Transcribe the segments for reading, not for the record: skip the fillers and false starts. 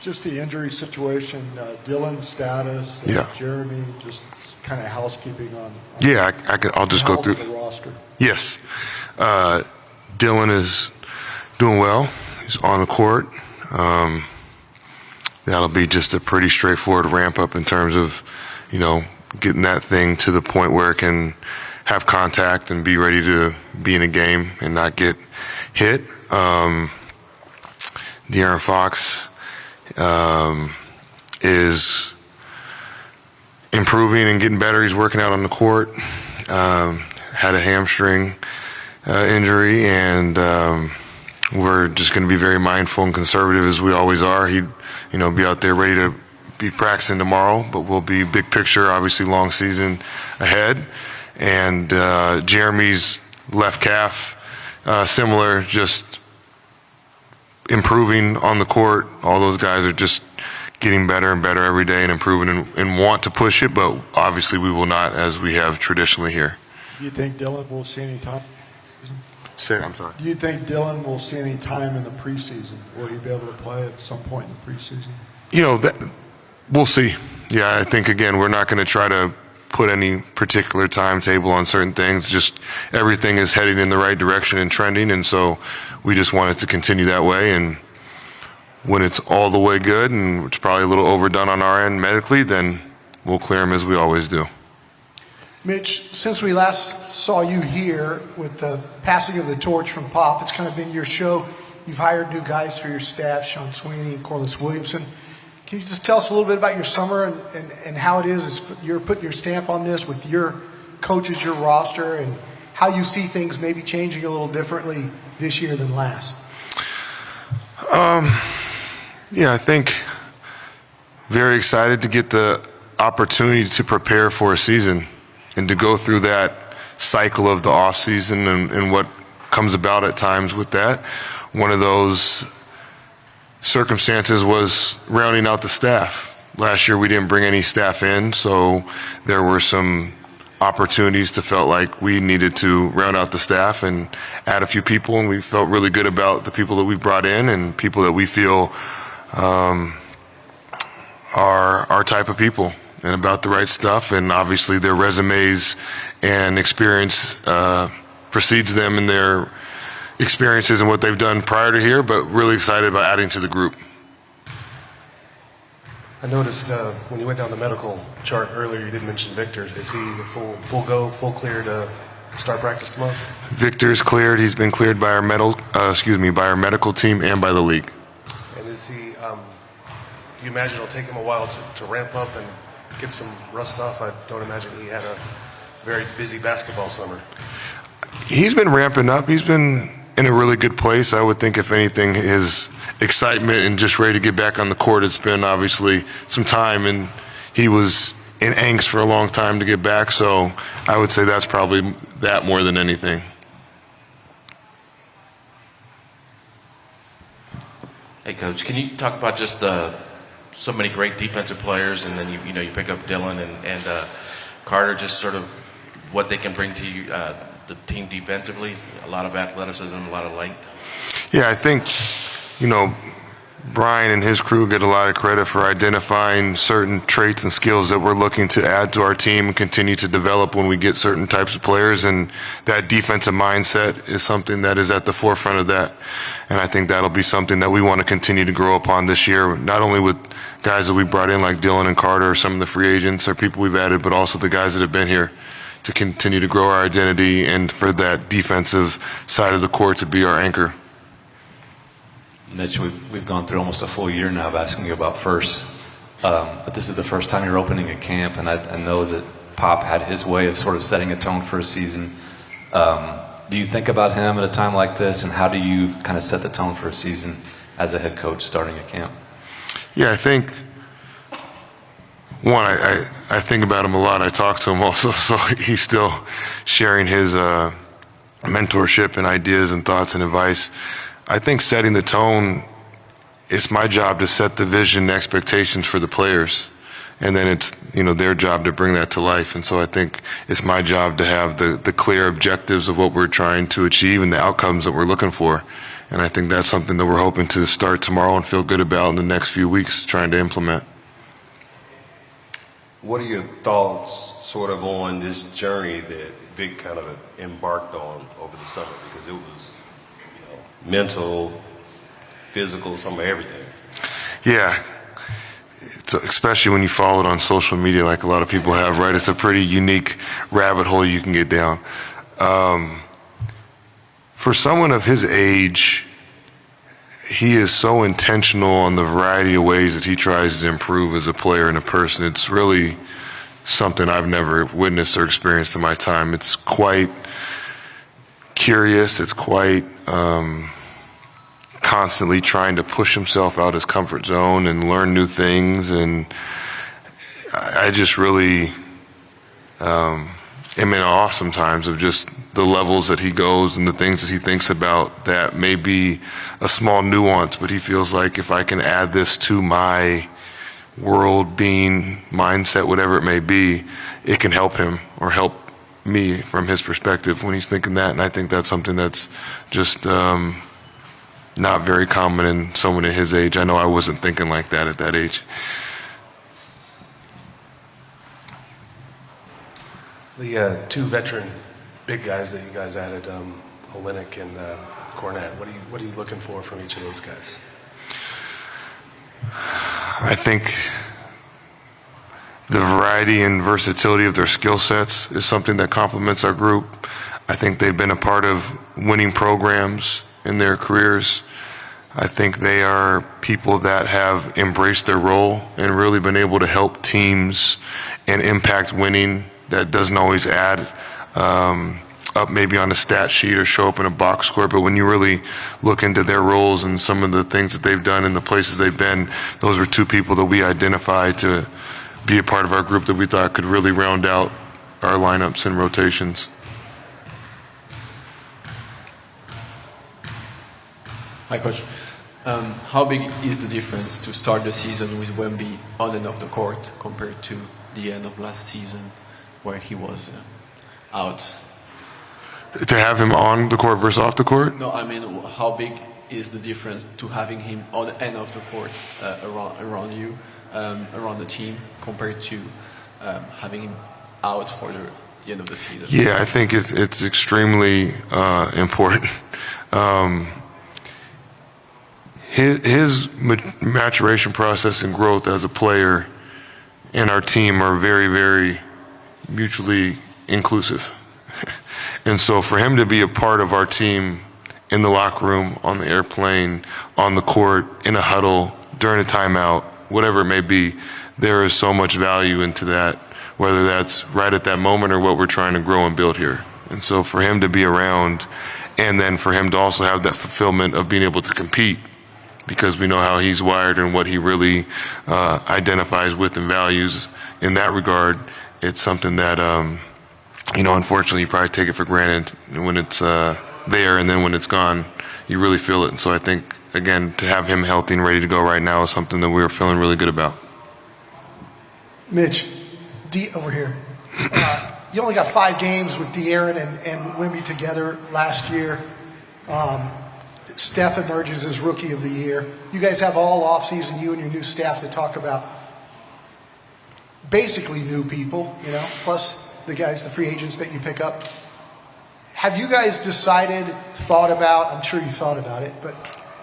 Just the injury situation, Dylan's status, Yeah. Jeremy, just kind of housekeeping on. Yeah, I'll just go through. The roster. Yes. Dylan is doing well. He's on the court. That'll be just a pretty straightforward ramp up in terms of, getting that thing to the point where it can have contact and be ready to be in a game and not get hit. De'Aaron Fox is improving and getting better. He's working out on the court. Had a hamstring injury, and we're just going to be very mindful and conservative as we always are. He'd, be out there ready to be practicing tomorrow, but we'll be big picture, obviously long season ahead. And Jeremy's left calf, similar, just improving on the court. All those guys are just getting better and better every day and improving and want to push it, but obviously we will not, as we have traditionally here. Do you think Dylan will see any time? I'm sorry. Do you think Dylan will see any time in the preseason? Will he be able to play at some point in the preseason? We'll see. Yeah, I think, again, we're not going to try to put any particular timetable on certain things. Just everything is heading in the right direction and trending, and so we just want it to continue that way. And when it's all the way good and it's probably a little overdone on our end medically, then we'll clear them as we always do. Mitch, since we last saw you here with the passing of the torch from Pop, it's kind of been your show. You've hired new guys for your staff, Sean Sweeney and Corliss Williamson. Can you just tell us a little bit about your summer and how it is you're putting your stamp on this with your coaches, your roster, and how you see things maybe changing a little differently this year than last? Yeah, I think very excited to get the opportunity to prepare for a season and to go through that cycle of the offseason and what comes about at times with that. One of those circumstances was rounding out the staff. Last year we didn't bring any staff in, so there were some opportunities to felt like we needed to round out the staff and add a few people, and we felt really good about the people that we brought in and people that we feel are our type of people and about the right stuff, and obviously their resumes and experience precedes them in their experiences and what they've done prior to here, but really excited about adding to the group. I noticed when you went down the medical chart earlier, you didn't mention Victor. Is he full go, full clear to start practice tomorrow? Victor's cleared. He's been cleared by our medical team and by the league. And is he? Do you imagine it'll take him a while to ramp up and get some rust off? I don't imagine he had a very busy basketball summer. He's been ramping up. He's been in a really good place. I would think, if anything, his excitement and just ready to get back on the court, it's been obviously some time, and he was in angst for a long time to get back. So I would say that's probably that more than anything. Hey, Coach, can you talk about just so many great defensive players, and then you pick up Dylan and Carter, just sort of what they can bring to you, the team defensively? A lot of athleticism, a lot of length. Yeah, I think, Brian and his crew get a lot of credit for identifying certain traits and skills that we're looking to add to our team and continue to develop when we get certain types of players, and that defensive mindset is something that is at the forefront of that. And I think that'll be something that we want to continue to grow upon this year, not only with guys that we brought in like Dylan and Carter, or some of the free agents or people we've added, but also the guys that have been here, to continue to grow our identity and for that defensive side of the court to be our anchor. Mitch, we've gone through almost a full year now of asking you about first, but this is the first time you're opening a camp, and I know that Pop had his way of sort of setting a tone for a season. Do you think about him at a time like this, and how do you kind of set the tone for a season as a head coach starting a camp? Yeah, I think, one, I think about him a lot. I talk to him also, so he's still sharing his mentorship and ideas and thoughts and advice. I think setting the tone, it's my job to set the vision and expectations for the players, and then it's their job to bring that to life. And so I think it's my job to have the clear objectives of what we're trying to achieve and the outcomes that we're looking for. And I think that's something that we're hoping to start tomorrow and feel good about in the next few weeks, trying to implement. What are your thoughts sort of on this journey that Vic kind of embarked on over the summer? Because it was, mental, physical, some of everything. Yeah. Especially when you follow it on social media like a lot of people have, right? It's a pretty unique rabbit hole you can get down. For someone of his age, he is so intentional on the variety of ways that he tries to improve as a player and a person. It's really something I've never witnessed or experienced in my time. It's quite curious. It's quite constantly trying to push himself out his comfort zone and learn new things. And I just really am in awe sometimes of just the levels that he goes and the things that he thinks about that may be a small nuance, but he feels like if I can add this to my world being mindset, whatever it may be, it can help him or help me from his perspective when he's thinking that. And I think that's something that's just not very common in someone at his age. I know I wasn't thinking like that at that age. The two veteran big guys that you guys added, Olynyk and Cornette, what are you looking for from each of those guys? I think the variety and versatility of their skill sets is something that complements our group. I think they've been a part of winning programs in their careers. I think they are people that have embraced their role and really been able to help teams and impact winning that doesn't always add up maybe on a stat sheet or show up in a box score, but when you really look into their roles and some of the things that they've done and the places they've been, those were two people that we identified to be a part of our group that we thought could really round out our lineups and rotations. Hi, Coach. How big is the difference to start the season with Wemby on and off the court compared to the end of last season where he was out? To have him on the court versus off the court? No, I mean, how big is the difference to having him on and off the court around you, around the team, compared to having him out for the end of the season? Yeah, I think it's extremely important. His maturation process and growth as a player and our team are very, very mutually inclusive. And so for him to be a part of our team in the locker room, on the airplane, on the court, in a huddle, during a timeout, whatever it may be, there is so much value into that, whether that's right at that moment or what we're trying to grow and build here. And so for him to be around and then for him to also have that fulfillment of being able to compete, because we know how he's wired and what he really identifies with and values in that regard, it's something that, unfortunately you probably take it for granted when it's there, and then when it's gone, you really feel it. And so I think, again, to have him healthy and ready to go right now is something that we're feeling really good about. Mitch, D over here. You only got 5 games with De'Aaron and Wemby together last year. Steph emerges as Rookie of the Year. You guys have all offseason, you and your new staff, to talk about basically new people, plus the guys, the free agents that you pick up. Have you guys thought about, I'm sure you thought about it, but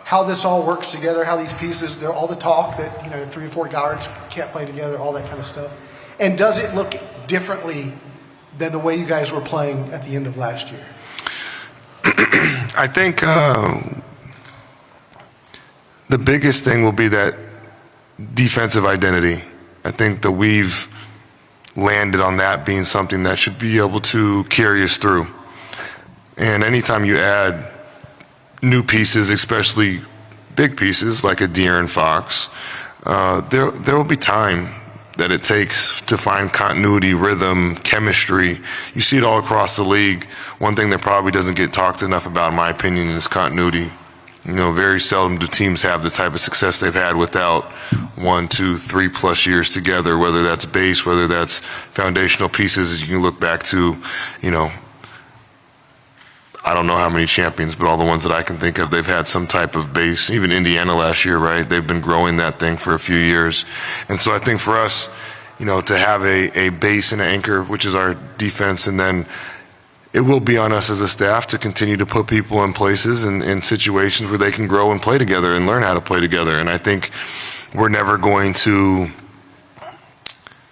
how this all works together, how these pieces, they're all the talk that, 3 or 4 guards can't play together, all that kind of stuff. And does it look differently than the way you guys were playing at the end of last year? I think the biggest thing will be that defensive identity. I think that we've landed on that being something that should be able to carry us through. And anytime you add new pieces, especially big pieces like a De'Aaron Fox, there will be time that it takes to find continuity, rhythm, chemistry. You see it all across the league. One thing that probably doesn't get talked enough about, in my opinion, is continuity. Very seldom do teams have the type of success they've had without 1, 2, 3+ years together, whether that's base, whether that's foundational pieces. As you can look back to, I don't know how many champions, but all the ones that I can think of, they've had some type of base. Even Indiana last year, right? They've been growing that thing for a few years. And so I think for us, to have a base and an anchor, which is our defense, and then it will be on us as a staff to continue to put people in places and in situations where they can grow and play together and learn how to play together. And I think we're never going to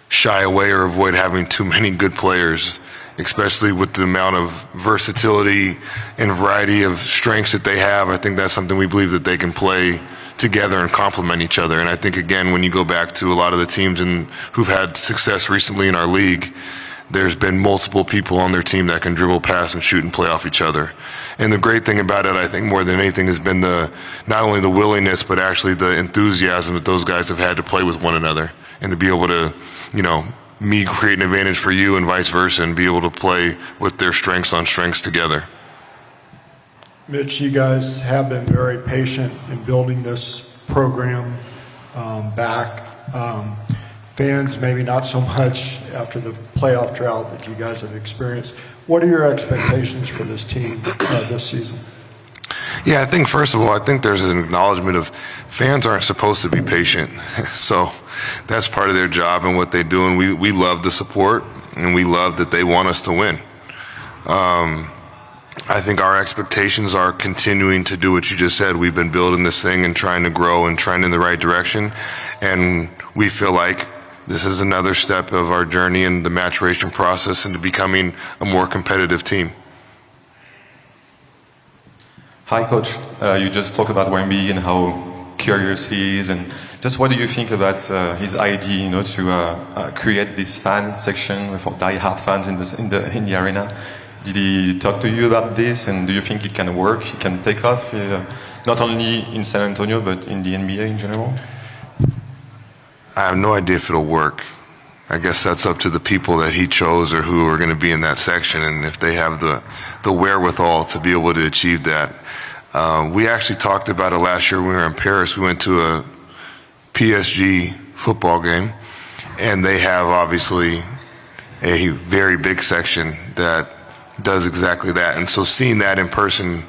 shy away or avoid having too many good players, especially with the amount of versatility and variety of strengths that they have. I think that's something we believe that they can play together and complement each other. And I think, again, when you go back to a lot of the teams who've had success recently in our league, there's been multiple people on their team that can dribble, pass, and shoot and play off each other. And the great thing about it, I think, more than anything, has been not only the willingness, but actually the enthusiasm that those guys have had to play with one another and to be able to, me create an advantage for you and vice versa, and be able to play with their strengths on strengths together. Mitch, you guys have been very patient in building this program back. Fans, maybe not so much after the playoff drought that you guys have experienced. What are your expectations for this team this season? Yeah, I think, first of all, I think there's an acknowledgement of fans aren't supposed to be patient. So that's part of their job and what they do. And we love the support, and we love that they want us to win. I think our expectations are continuing to do what you just said. We've been building this thing and trying to grow and trying in the right direction. And we feel like this is another step of our journey in the maturation process into becoming a more competitive team. Hi, Coach. You just talked about Wemby and how curious he is, and just what do you think about his idea, to create this fan section with die-hard fans in the arena? Did he talk to you about this, and do you think it can work? It can take off, not only in San Antonio but in the NBA in general? I have no idea if it'll work. I guess that's up to the people that he chose or who are going to be in that section, and if they have the wherewithal to be able to achieve that. We actually talked about it last year when we were in Paris. We went to a PSG football game, and they have obviously a very big section that does exactly that. And so seeing that in person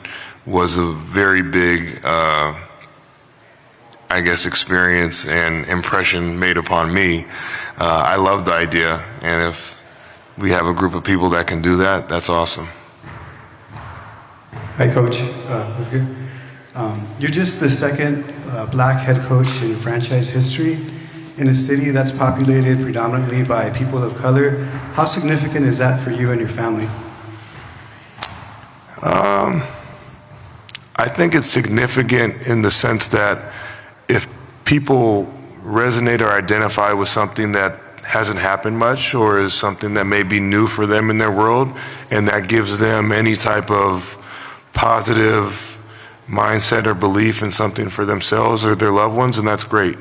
was a very big experience and impression made upon me. I love the idea, and if we have a group of people that can do that, that's awesome. Hi, Coach. We're good. You're just the second black head coach in franchise history in a city that's populated predominantly by people of color. How significant is that for you and your family? I think it's significant in the sense that if people resonate or identify with something that hasn't happened much or is something that may be new for them in their world, and that gives them any type of positive mindset or belief in something for themselves or their loved ones, and that's great.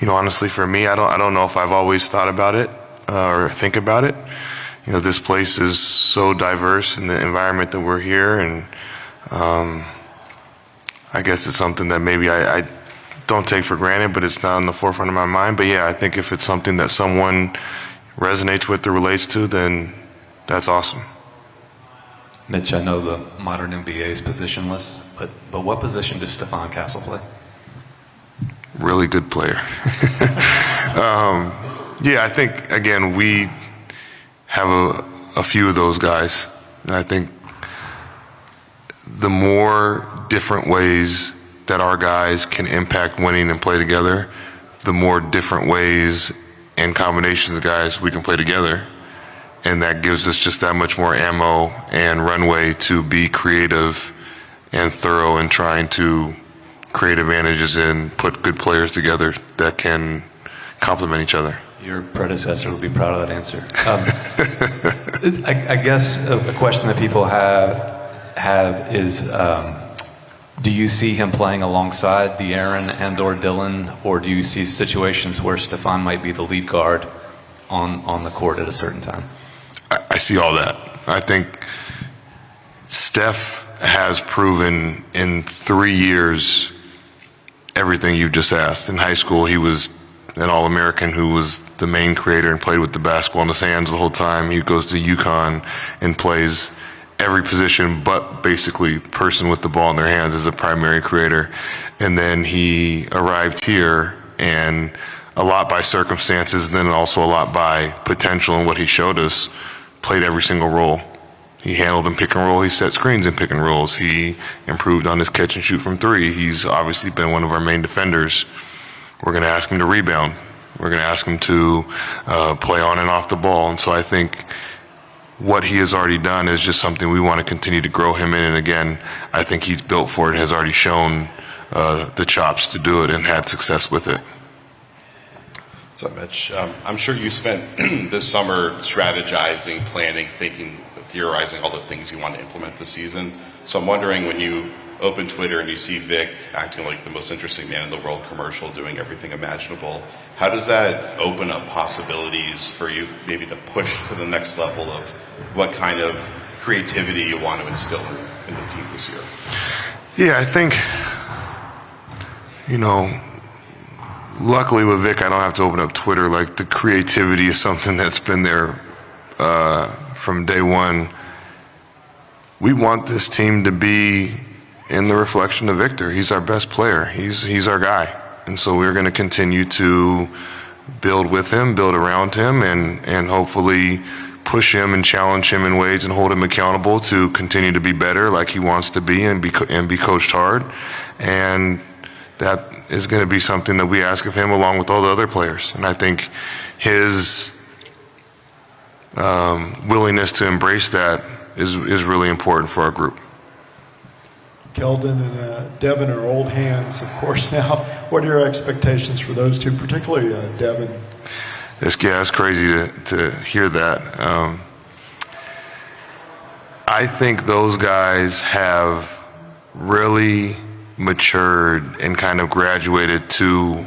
Honestly, for me, I don't know if I've always thought about it or think about it. This place is so diverse in the environment that we're here, and I guess it's something that maybe I don't take for granted, but it's not on the forefront of my mind. But yeah, I think if it's something that someone resonates with or relates to, then that's awesome. Mitch, I know the modern NBA is positionless, but what position does Stephon Castle play? Really good player. Yeah, I think, again, we have a few of those guys. And I think the more different ways that our guys can impact winning and play together, the more different ways and combinations of guys we can play together. And that gives us just that much more ammo and runway to be creative and thorough in trying to create advantages and put good players together that can complement each other. Your predecessor would be proud of that answer. I guess a question that people have is, do you see him playing alongside De'Aaron and/or Dylan, or do you see situations where Stephon might be the lead guard on the court at a certain time? I see all that. I think Steph has proven in 3 years everything you just asked. In high school, he was an All-American who was the main creator and played with the basketball in his hands the whole time. He goes to UConn and plays every position but basically person with the ball in their hands as a primary creator. And then he arrived here, and a lot by circumstances, and then also a lot by potential and what he showed us, played every single role. He handled in pick and roll. He set screens in pick and rolls. He improved on his catch and shoot from three. He's obviously been one of our main defenders. We're going to ask him to rebound. We're going to ask him to play on and off the ball. And so I think what he has already done is just something we want to continue to grow him in. And again, I think he's built for it, has already shown the chops to do it and had success with it. What's up, Mitch? I'm sure you spent this summer strategizing, planning, thinking, theorizing all the things you want to implement this season. So I'm wondering, when you open Twitter and you see Vic acting like the most interesting man in the world commercial, doing everything imaginable, how does that open up possibilities for you maybe to push to the next level of what kind of creativity you want to instill in the team this year? Yeah, I think, luckily with Vic, I don't have to open up Twitter. Like, the creativity is something that's been there from day one. We want this team to be in the reflection of Victor. He's our best player. He's our guy. And so we're going to continue to build with him, build around him, and hopefully push him and challenge him in ways and hold him accountable to continue to be better like he wants to be and be coached hard. And that is going to be something that we ask of him along with all the other players. And I think his willingness to embrace that is really important for our group. Keldon and Devin are old hands, of course, now. What are your expectations for those two, particularly Devin? It's crazy to hear that. I think those guys have really matured and kind of graduated to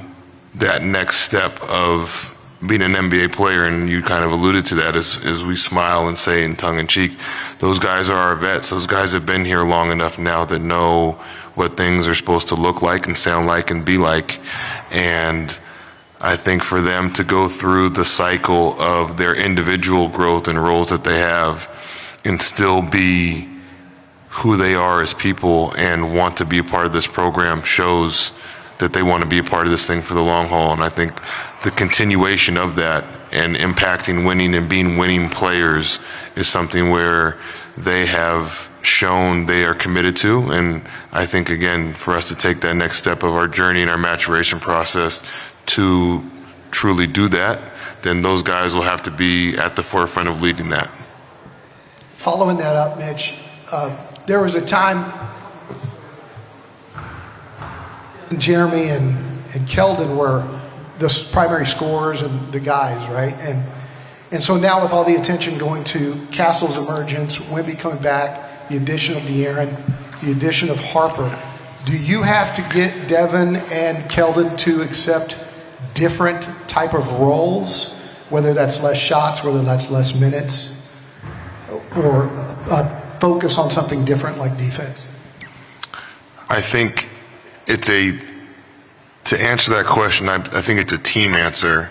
that next step of being an NBA player, and you kind of alluded to that as we smile and say in tongue-in-cheek, those guys are our vets. Those guys have been here long enough now that know what things are supposed to look like and sound like and be like. And I think for them to go through the cycle of their individual growth and roles that they have and still be who they are as people and want to be a part of this program shows that they want to be a part of this thing for the long haul. And I think the continuation of that and impacting winning and being winning players is something where they have shown they are committed to. And I think, again, for us to take that next step of our journey and our maturation process to truly do that, then those guys will have to be at the forefront of leading that. Following that up, Mitch, there was a time Jeremy and Keldon were the primary scorers and the guys, right? And so now with all the attention going to Castle's emergence, Wemby coming back, the addition of De'Aaron, the addition of Harper, do you have to get Devin and Keldon to accept different type of roles, whether that's less shots, whether that's less minutes, or focus on something different like defense? I think to answer that question, I think it's a team answer.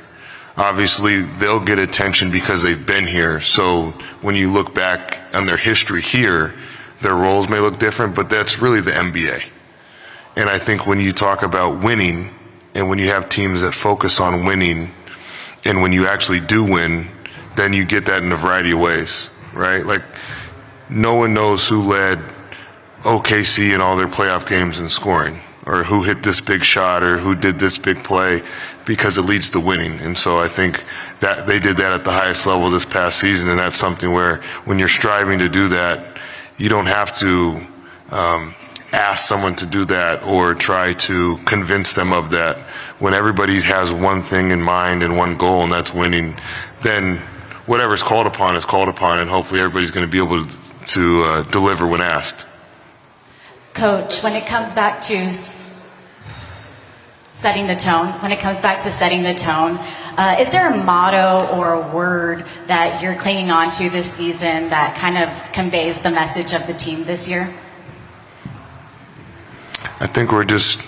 Obviously, they'll get attention because they've been here. So when you look back on their history here, their roles may look different, but that's really the NBA. And I think when you talk about winning, and when you have teams that focus on winning, and when you actually do win, then you get that in a variety of ways, right? Like, no one knows who led OKC in all their playoff games in scoring, or who hit this big shot, or who did this big play, because it leads to winning. And so I think that they did that at the highest level this past season, and that's something where when you're striving to do that, you don't have to ask someone to do that or try to convince them of that. When everybody has one thing in mind and one goal, and that's winning, then whatever's called upon is called upon, and hopefully everybody's going to be able to deliver when asked. Coach, when it comes back to setting the tone, is there a motto or a word that you're clinging on to this season that kind of conveys the message of the team this year? I think we're just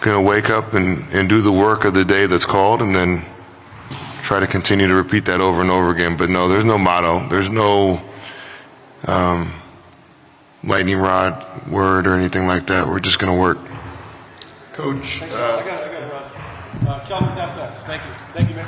going to wake up and do the work of the day that's called, and then try to continue to repeat that over and over again. But no, there's no motto. There's no lightning rod word or anything like that. We're just going to work. Coach, I got it, Kelvin's up next. Thank you, Mitch.